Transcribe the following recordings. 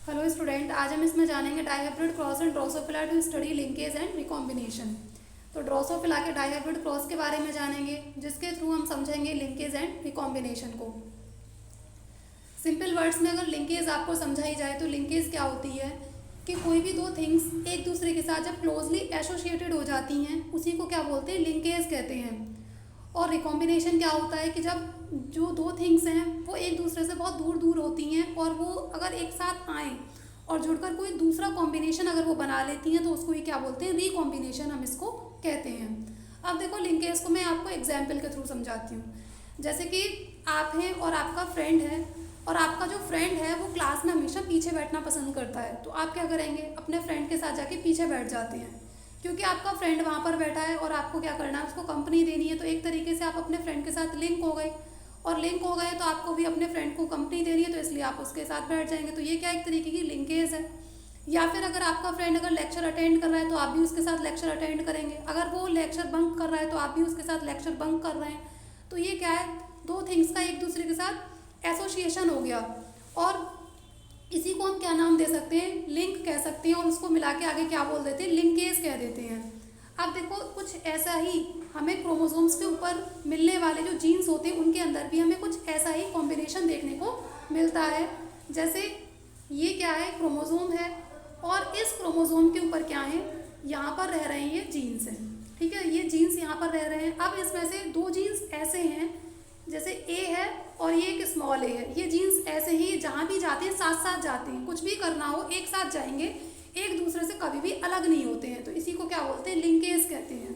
Hello student, आज हम इसमें जानेंगे dihybrid cross and Drosophila to study linkage and recombination. तो ड्रोसोफिला के डाइहाइब्रिड क्रॉस के बारे में जानेंगे, जिसके थ्रू हम समझेंगे लिंकेज एंड रिकॉम्बिनेशन को। सिंपल वर्ड्स में अगर लिंकेज आपको समझाई जाए तो लिंकेज क्या होती है कि कोई भी दो थिंग्स एक दूसरे के साथ जब क्लोजली एसोसिएटेड हो जाती हैं उसी को क्या बोलते हैं, लिंकेज कहते हैं। और रिकॉम्बिनेशन क्या होता है कि जब जो दो थिंग्स हैं वो एक दूसरे से बहुत दूर दूर होती हैं और वो अगर एक साथ आएँ और जुड़कर कोई दूसरा कॉम्बिनेशन अगर वो बना लेती हैं तो उसको ही क्या बोलते हैं, रिकॉम्बिनेशन हम इसको कहते हैं। अब देखो लिंकेज को मैं आपको एग्जाम्पल के थ्रू समझाती हूँ। जैसे कि आप हैं और आपका फ्रेंड है और आपका जो फ्रेंड है वो क्लास में हमेशा पीछे बैठना पसंद करता है, तो आप क्या करेंगे, अपने फ्रेंड के साथ जाके पीछे बैठ जाते हैं क्योंकि आपका फ्रेंड वहाँ पर बैठा है और आपको क्या करना है, उसको कंपनी देनी है। तो एक तरीके से आप अपने फ्रेंड के साथ लिंक हो गए और लिंक हो गए तो आपको भी अपने फ्रेंड को कंपनी देनी है, तो इसलिए आप उसके साथ बैठ जाएंगे। तो ये क्या एक तरीके की लिंकेज है। या फिर अगर आपका फ्रेंड अगर लेक्चर अटेंड कर रहा है तो आप भी उसके साथ लेक्चर अटेंड करेंगे, अगर वो लेक्चर बंक कर रहा है तो आप भी उसके साथ लेक्चर बंक कर रहे हैं। तो ये क्या है, दो थिंग्स का एक दूसरे के साथ एसोसिएशन हो गया और इसी को हम क्या नाम दे सकते हैं, लिंक कह सकते हैं, और उसको मिला के आगे क्या बोल देते हैं, लिंकेज कह देते हैं। अब देखो कुछ ऐसा ही हमें क्रोमोसोम्स के ऊपर मिलने वाले जो जीन्स होते हैं उनके अंदर भी हमें कुछ ऐसा ही कॉम्बिनेशन देखने को मिलता है। जैसे ये क्या है, क्रोमोसोम है और इस क्रोमोसोम के ऊपर क्या है, यहाँ पर रह रहे हैं ये जीन्स हैं, ठीक है, ये जीन्स यहाँ पर रह रहे हैं। अब इसमें से दो जीन्स ऐसे हैं, जैसे ए है और ये एक स्मॉल ए है, ये जीन्स ऐसे ही जहाँ भी जाते हैं साथ साथ जाते हैं, कुछ भी करना हो एक साथ जाएंगे, एक दूसरे से कभी भी अलग नहीं होते हैं। तो इसी को क्या बोलते हैं, लिंकेज कहते हैं,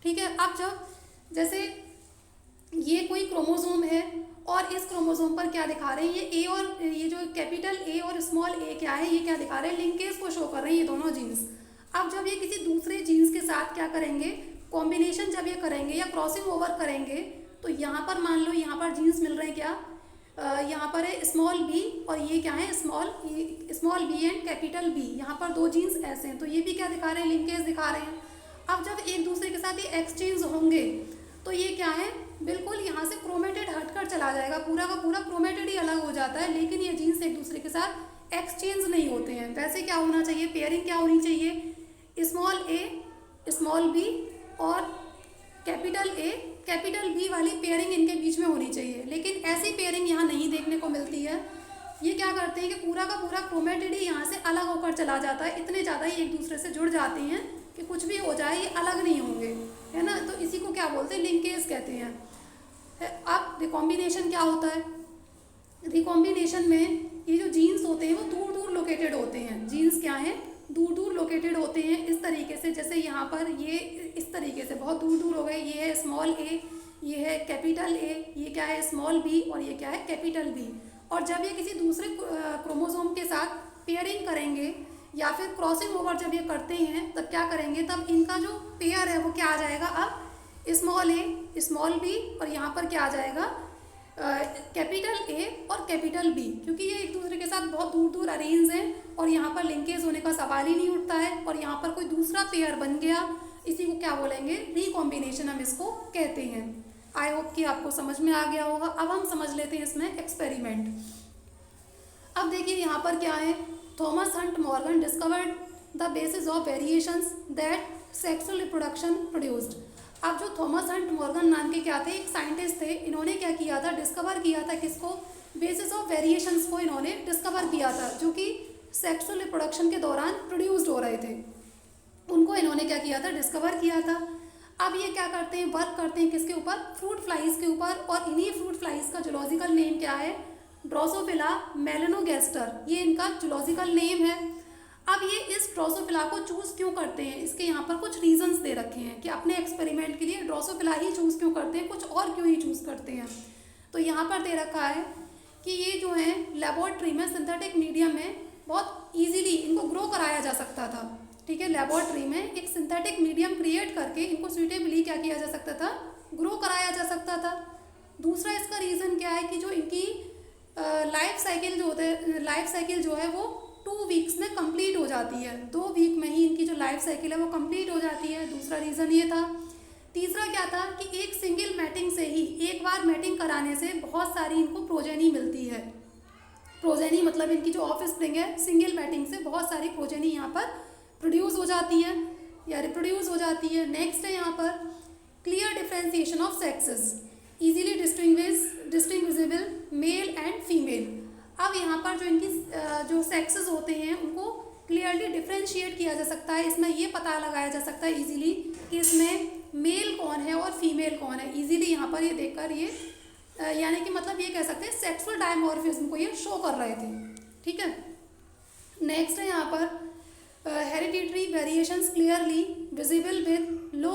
ठीक है। अब जब जैसे ये कोई क्रोमोसोम है और इस क्रोमोसोम पर क्या दिखा रहे हैं, ये ए और ये जो कैपिटल ए और स्मॉल ए क्या है, ये क्या दिखा रहे हैं, लिंकेज को शो कर रहे हैं ये दोनों जीन्स। अब जब ये किसी दूसरे जीन्स के साथ क्या करेंगे, कॉम्बिनेशन जब ये करेंगे या क्रॉसिंग ओवर करेंगे, तो यहाँ पर मान लो यहाँ पर जीन्स मिल रहे हैं क्या, यहाँ पर है स्मॉल बी और ये क्या है, small B and capital B, यहाँ पर दो जीन्स ऐसे हैं, तो ये भी क्या दिखा रहे हैं, लिंकेज दिखा रहे हैं। अब जब एक दूसरे के साथ ये एक्सचेंज होंगे तो ये क्या है, बिल्कुल यहाँ से क्रोमेटेड हटकर चला जाएगा, पूरा का पूरा क्रोमेटेड ही अलग हो जाता है, लेकिन ये जीन्स एक दूसरे के साथ एक्सचेंज नहीं होते हैं। वैसे क्या होना चाहिए, पेयरिंग क्या होनी चाहिए, स्मॉल ए स्मॉल बी और कैपिटल ए कैपिटल बी वाली पेयरिंग इनके बीच में होनी चाहिए, लेकिन ऐसी पेयरिंग यहाँ नहीं देखने को मिलती है। ये क्या करते हैं कि पूरा का पूरा क्रोमेटिड ही यहाँ से अलग होकर चला जाता है, इतने ज़्यादा ही एक दूसरे से जुड़ जाते हैं कि कुछ भी हो जाए ये अलग नहीं होंगे, है ना। तो इसी को क्या बोलते हैं, लिंकेज कहते हैं। अब रिकॉम्बिनेशन क्या होता है, रिकॉम्बिनेशन में ये जो जीन्स होते हैं वो दूर दूर लोकेटेड होते हैं, जीन्स क्या है, दूर दूर लोकेटेड होते हैं इस तरीके से, जैसे यहाँ पर ये इस तरीके से बहुत दूर दूर हो गए, ये है स्मॉल ए, ये है कैपिटल ए, ये क्या है स्मॉल बी और ये क्या है कैपिटल बी। और जब ये किसी दूसरे क्रोमोसोम के साथ पेयरिंग करेंगे या फिर क्रॉसिंग ओवर जब ये करते हैं तब क्या करेंगे, तब इनका जो पेयर है वो क्या आ जाएगा, अब स्मॉल ए स्मॉल बी और यहाँ पर क्या आ जाएगा, कैपिटल ए और कैपिटल बी, क्योंकि ये एक दूसरे के साथ बहुत दूर दूर अरेंज हैं और यहाँ पर लिंकेज होने का सवाल ही नहीं उठता है और यहाँ पर कोई दूसरा पेयर बन गया, इसी को क्या बोलेंगे, रिकॉम्बिनेशन हम इसको कहते हैं। आई होप कि आपको समझ में आ गया होगा। अब हम समझ लेते हैं इसमें एक्सपेरिमेंट। अब देखिए यहाँ पर क्या है, Thomas Hunt Morgan discovered the basis of variations that sexual reproduction produced. अब जो थॉमस हंट मॉर्गन नाम के क्या थे, एक साइंटिस्ट थे, इन्होंने क्या किया था, डिस्कवर किया था किसको, बेसिस ऑफ वेरिएशंस को इन्होंने डिस्कवर किया था जो कि सेक्सुअल रिप्रोडक्शन के दौरान प्रोड्यूस्ड हो रहे थे, उनको इन्होंने क्या किया था, डिस्कवर किया था। अब ये क्या करते हैं, वर्क करते हैं किसके ऊपर, फ्रूट फ्लाइज के ऊपर, और इन्हीं फ्रूट फ्लाइज का जूलॉजिकल नेम क्या है, ड्रोसोफिला मेलानोगैस्टर, ये इनका जूलॉजिकल नेम है। अब ये इस ड्रोसोफिला को चूज़ क्यों करते हैं, इसके यहाँ पर कुछ रीजंस दे रखे हैं कि अपने एक्सपेरिमेंट के लिए ड्रोसोफिला ही चूज़ क्यों करते हैं, कुछ और क्यों ही चूज़ करते हैं। तो यहाँ पर दे रखा है कि ये जो है लेबोरेटरी में सिंथेटिक मीडियम में बहुत ईजीली इनको ग्रो कराया जा सकता था, ठीक है, लेबोरेटरी में एक सिंथेटिक मीडियम क्रिएट करके इनको सुइटेबली क्या किया जा सकता था, ग्रो कराया जा सकता था। दूसरा इसका रीज़न क्या है कि जो इनकी लाइफ साइकिल जो है वो 2 वीक्स में कंप्लीट हो जाती है, 2 वीक में ही इनकी जो लाइफ साइकिल है वो कंप्लीट हो जाती है, दूसरा रीज़न ये था। तीसरा क्या था कि एक सिंगल मैटिंग से ही, एक बार मैटिंग कराने से बहुत सारी इनको प्रोजेनी मिलती है, प्रोजेनी मतलब इनकी जो ऑफ स्प्रिंग है सिंगल मैटिंग से बहुत सारी प्रोजेनी यहाँ पर प्रोड्यूस हो जाती है या रिप्रोड्यूस हो जाती है। नेक्स्ट है यहाँ पर clear differentiation of sexes, easily distinguishable male and female. अब यहाँ पर जो इनकी जो सेक्सेस होते हैं उनको क्लियरली डिफ्रेंशिएट किया जा सकता है। इसमें ये पता लगाया जा सकता है इजीली कि इसमें मेल कौन है और फीमेल कौन है। इजीली यहाँ पर ये देखकर ये यानी कि मतलब ये कह सकते हैं सेक्सुअल डायमॉर्फिज्म को ये शो कर रहे थे। ठीक है। नेक्स्ट है यहाँ पर hereditary variations clearly visible with low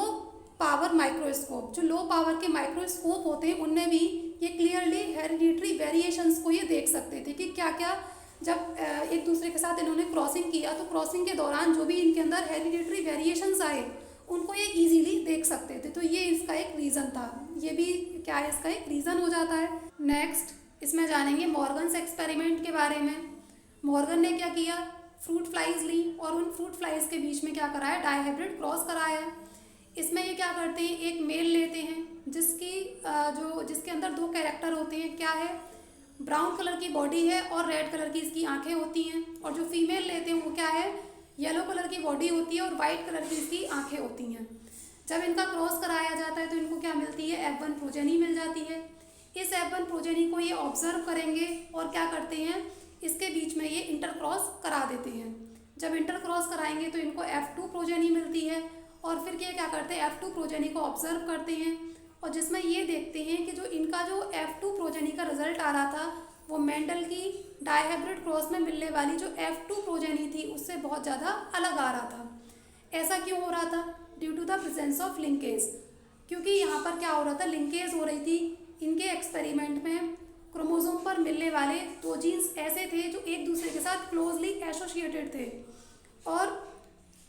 power microscope. जो लो पावर के माइक्रोस्कोप होते हैं उनमें भी ये क्लियरली हेरिडिटरी वेरिएशंस को ये देख सकते थे कि क्या क्या जब एक दूसरे के साथ इन्होंने क्रॉसिंग किया तो क्रॉसिंग के दौरान जो भी इनके अंदर हेरिडिटरी वेरिएशंस आए उनको ये इजीली देख सकते थे। तो ये इसका एक रीज़न था, ये भी क्या है इसका एक रीज़न हो जाता है। नेक्स्ट इसमें जानेंगे मॉर्गन्स एक्सपेरिमेंट के बारे में। मॉर्गन ने क्या किया, फ्रूट फ्लाइज ली और उन फ्रूट फ्लाइज के बीच में क्या कराया, डायहाइब्रिड क्रॉस कराया। इसमें ये क्या करते हैं, एक मेल लेते हैं जिसके अंदर दो कैरेक्टर होते हैं, क्या है, ब्राउन कलर की बॉडी है और रेड कलर की इसकी आंखें होती हैं। और जो फीमेल लेते हैं वो क्या है, येलो कलर की बॉडी होती है और वाइट कलर की इसकी आंखें होती हैं। जब इनका क्रॉस कराया जाता है तो इनको क्या मिलती है, F1 प्रोजेनी मिल जाती है। इस F1 प्रोजेनी को ये ऑब्जर्व करेंगे और क्या करते हैं, इसके बीच में ये इंटर क्रॉस करा देते हैं। जब इंटर क्रॉस कराएंगे तो इनको F2 प्रोजेनी मिलती है और फिर ये क्या करते हैं, F2 प्रोजेनी को ऑब्जर्व करते हैं और जिसमें ये देखते हैं कि जो इनका जो F2 प्रोजेनी का रिजल्ट आ रहा था वो मेंडल की डायहाइब्रिड क्रॉस में मिलने वाली जो F2 प्रोजेनी थी उससे बहुत ज़्यादा अलग आ रहा था। ऐसा क्यों हो रहा था, due to the presence of linkage. क्योंकि यहाँ पर क्या हो रहा था, लिंकेज हो रही थी। इनके एक्सपेरिमेंट में क्रोमोसोम पर मिलने वाले दो जीन्स ऐसे थे जो एक दूसरे के साथ क्लोजली एसोसिएटेड थे और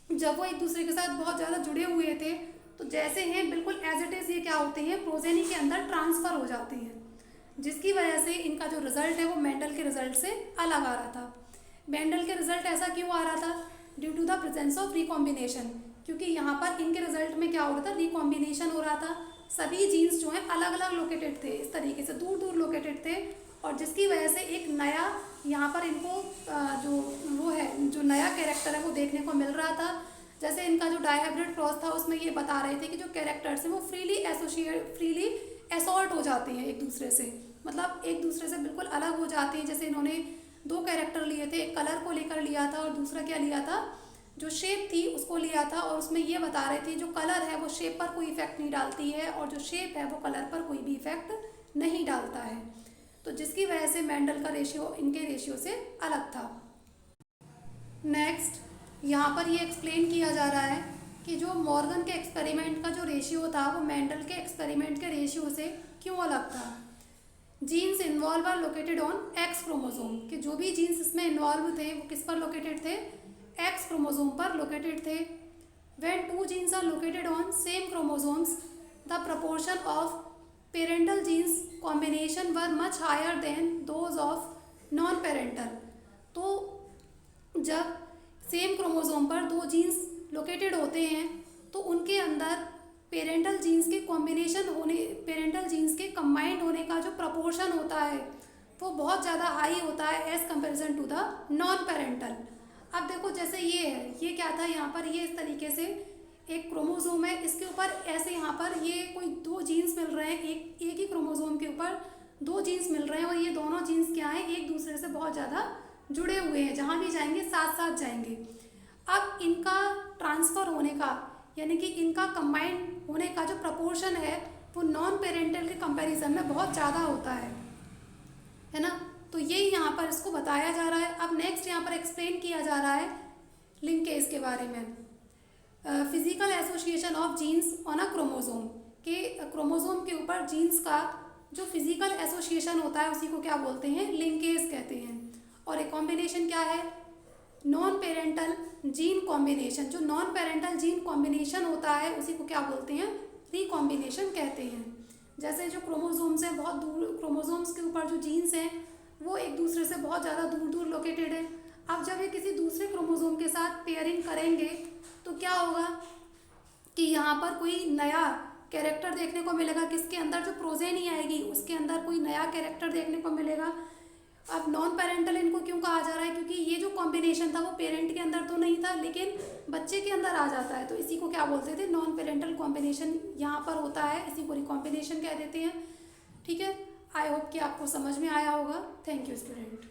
जब वो एक दूसरे के साथ बहुत ज़्यादा जुड़े हुए थे तो जैसे हैं बिल्कुल एज इट इज़ ये क्या होते हैं, प्रोजेनी के अंदर ट्रांसफ़र हो जाते हैं, जिसकी वजह से इनका जो रिजल्ट है वो मेंडल के रिजल्ट से अलग आ रहा था। मेंडल के रिजल्ट ऐसा क्यों आ रहा था, due to the presence of recombination. क्योंकि यहाँ पर इनके रिजल्ट में क्या हो रहा था, रिकॉम्बिनेशन हो रहा था। सभी जीन्स जो हैं अलग अलग लोकेटेड थे, इस तरीके से दूर दूर लोकेटेड थे और जिसकी वजह से एक नया यहाँ पर इनको जो नया कैरेक्टर है वो देखने को मिल रहा था। जैसे इनका जो डायहाइब्रिड क्रॉस था उसमें ये बता रहे थे कि जो कैरेक्टर्स हैं वो फ्रीली एसॉर्ट हो जाते हैं एक दूसरे से, मतलब एक दूसरे से बिल्कुल अलग हो जाते हैं। जैसे इन्होंने दो कैरेक्टर लिए थे, एक कलर को लेकर लिया था और दूसरा क्या लिया था, जो शेप थी उसको लिया था और उसमें ये बता रहे थे जो कलर है वो शेप पर कोई इफेक्ट नहीं डालती है और जो शेप है वो कलर पर कोई भी इफेक्ट नहीं डालता है। तो जिसकी वजह से मेंडल का रेशियो इनके रेशियो से अलग था। नेक्स्ट यहाँ पर ये एक्सप्लेन किया जा रहा है कि जो मॉर्गन के एक्सपेरिमेंट का जो रेशियो था वो मेंडल के एक्सपेरिमेंट के रेशियो से क्यों अलग था। Genes involve are located on X chromosome, कि जो भी जीन्स इसमें इन्वॉल्व थे वो किस पर लोकेटेड थे, एक्स क्रोमोसोम पर लोकेटेड थे। When two genes are located on same chromosomes the proportion of parental genes combination were much higher than those of non parental. तो जब सेम क्रोमोसोम पर दो जीन्स लोकेटेड होते हैं तो उनके अंदर पेरेंटल जीन्स के कॉम्बिनेशन होने, पेरेंटल जीन्स के कंबाइंड होने का जो प्रपोर्शन होता है वो बहुत ज़्यादा हाई होता है as comparison to the non parental. अब देखो जैसे ये है, ये क्या था, यहाँ पर ये इस तरीके से एक क्रोमोसोम है, इसके ऊपर ऐसे यहाँ पर ये कोई दो जीन्स मिल रहे हैं, एक ही क्रोमोसोम के ऊपर दो जीन्स मिल रहे हैं और ये दोनों जीन्स क्या हैं, एक दूसरे से बहुत ज़्यादा जुड़े हुए हैं, जहाँ भी जाएंगे साथ साथ जाएंगे। अब इनका ट्रांसफ़र होने का यानी कि इनका कंबाइंड होने का जो प्रपोर्शन है वो नॉन पेरेंटल के कंपैरिजन में बहुत ज़्यादा होता है ना। तो यही यहाँ पर इसको बताया जा रहा है। अब नेक्स्ट यहाँ पर एक्सप्लेन किया जा रहा है लिंकेज के बारे में। Physical association of genes on a chromosome, के क्रोमोसोम के ऊपर जीन्स का जो फिजिकल एसोसिएशन होता है उसी को क्या बोलते हैं, लिंकेज कहते हैं। और एक कॉम्बिनेशन क्या है, नॉन पेरेंटल जीन कॉम्बिनेशन। जो नॉन पेरेंटल जीन कॉम्बिनेशन होता है उसी को क्या बोलते हैं, रिकॉम्बिनेशन कहते हैं। जैसे जो क्रोमोसोम्स हैं बहुत दूर, क्रोमोसोम्स के ऊपर जो जीन्स हैं वो एक दूसरे से बहुत ज़्यादा दूर दूर लोकेटेड है। अब जब ये किसी दूसरे क्रोमोसोम के साथ पेयरिंग करेंगे तो क्या होगा कि यहाँ पर कोई नया कैरेक्टर देखने को मिलेगा, किसके अंदर जो प्रोजेनी आएगी उसके अंदर कोई नया कैरेक्टर देखने को मिलेगा अब नॉन पेरेंटल इनको क्यों कहा जा रहा है, क्योंकि ये जो कॉम्बिनेशन था वो पेरेंट के अंदर तो नहीं था लेकिन बच्चे के अंदर आ जाता है, तो इसी को क्या बोलते थे, नॉन पेरेंटल कॉम्बिनेशन यहाँ पर होता है, इसी को रिकॉम्बिनेशन कह देते हैं। ठीक है, आई होप कि आपको समझ में आया होगा। Thank you student.